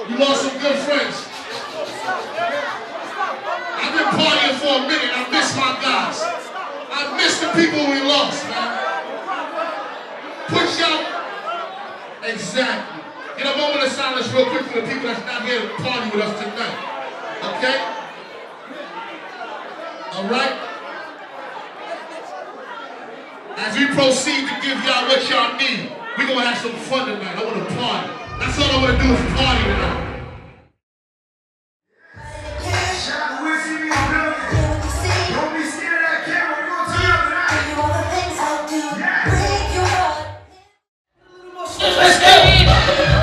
You lost some good friends. I've been partying for a minute. I miss my guys. I miss the people we lost, man. Push out. Exactly. Get a moment of silence real quick for the people that's not here to party with us tonight. Okay? All right? As we proceed to give y'all what y'all need, we're going to have some fun tonight. I want to party. That's all I want to do is party tonight. Let's go!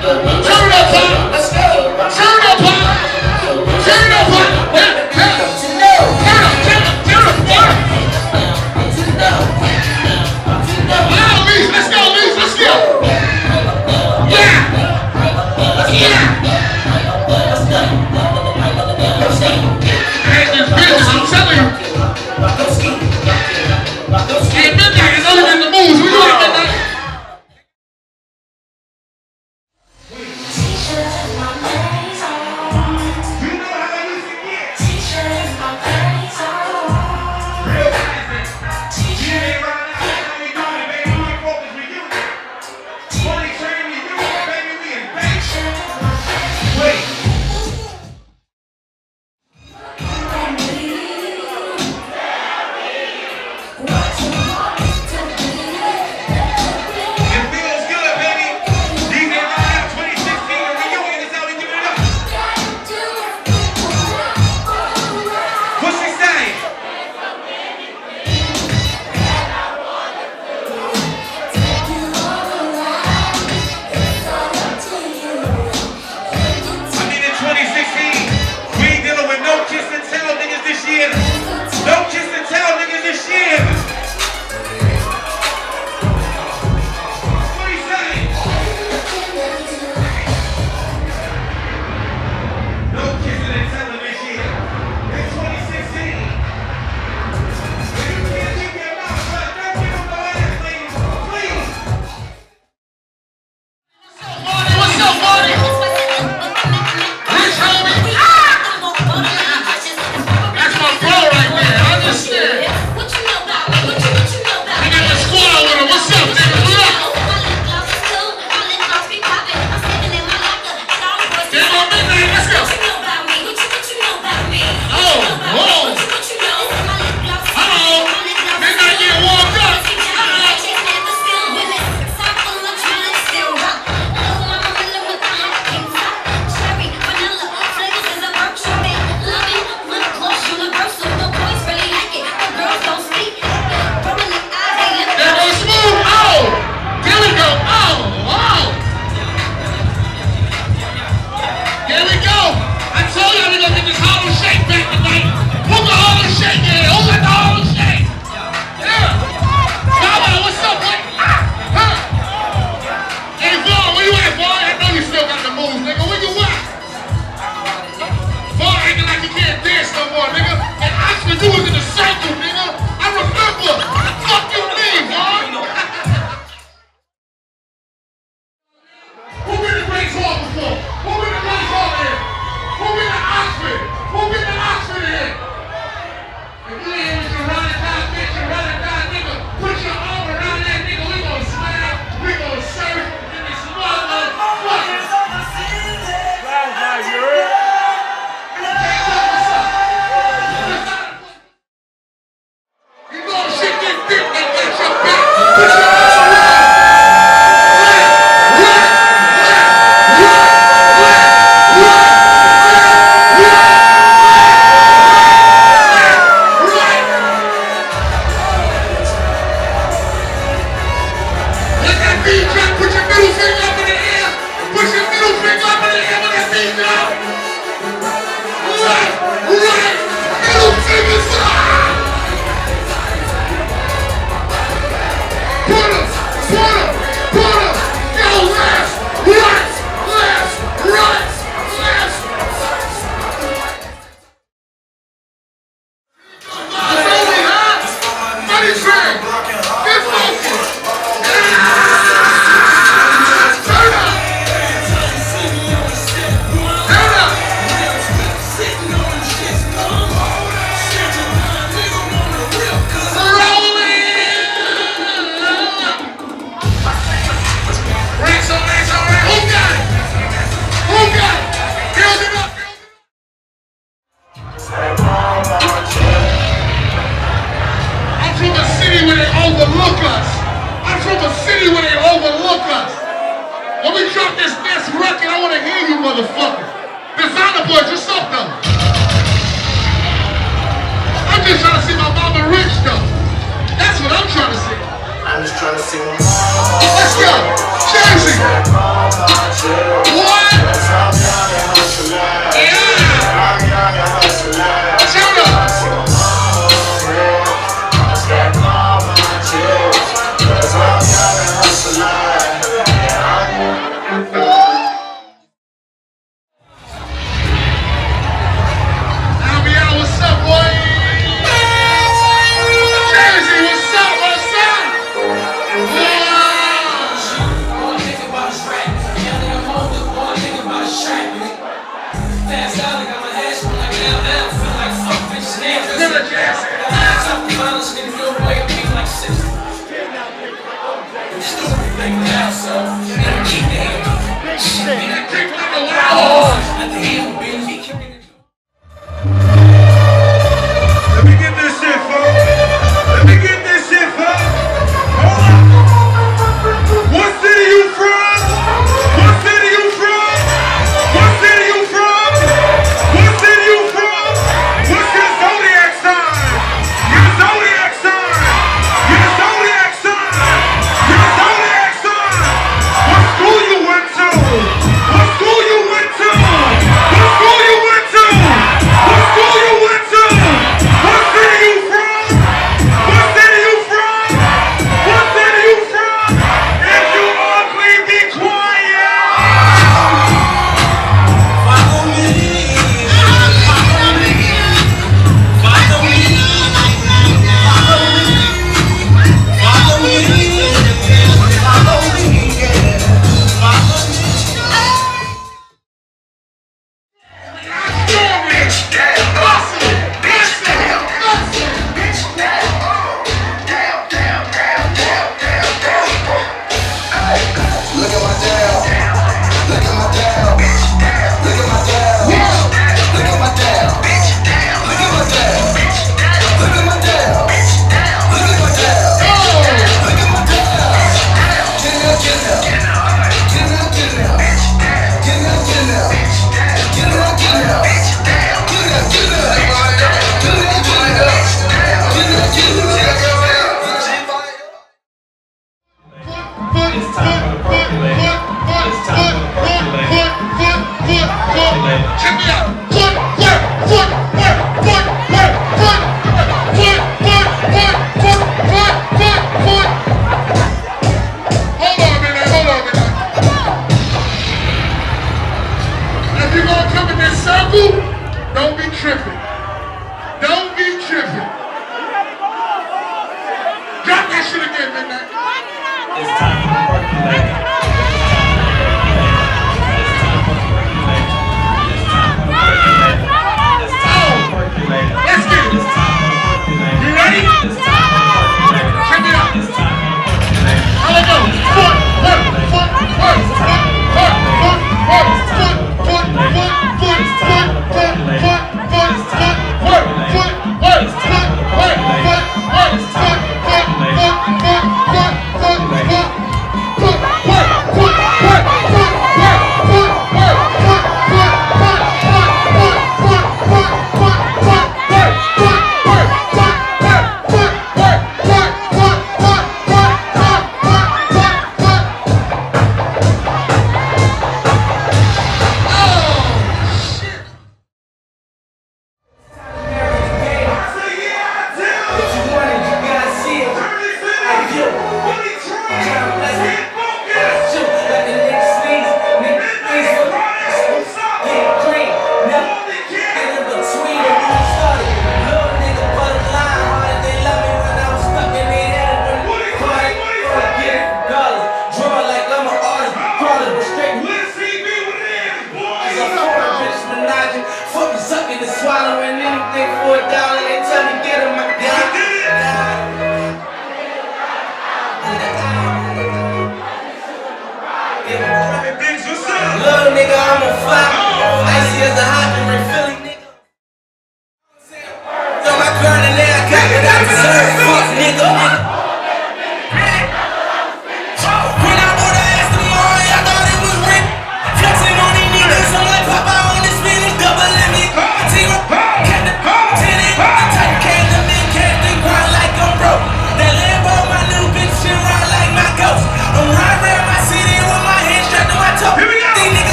Turn up, pop! Let's go! Turn up, pop! Turn up, pop! Turn up, turn up, turn up, turn up! Let's go, Leeds, let's go! Yeah! Yeah! Hey, this business, I'm telling you. Hey, midnight is only in the moves. We doing it midnight. Who been to Oxford here? If you ain't Let's go. Jersey. What? Yeah. Turn up. What's up, boy? Jersey, what's up? What's up? Let me get this shit, folks. Let me get this shit, folks. Hold up. What city you from? What city you from? What city you from? What city you from? What's your zodiac sign? Your zodiac sign. Your zodiac sign. Your zodiac sign. What school you went to? What school you went to? What school you went to? What school you went to? What city you from? What city you from? What city you from? If you ugly, be quiet. Follow me. Follow me. Follow me. Follow me. Follow me. Follow me. Follow me. Look at my dad. Look at my dad. Look at my dad. Look at my dad. Look at my dad. Look at my dad. Look at my dad. Look at my dad. Get out, get out. Get out, get out. Get out, get out. Get out, get out. Get out, get out. It's time for the percolator. It's time for the percolator. Check me out. Hold on a minute. If you're gonna come in this circle, don't be tripping.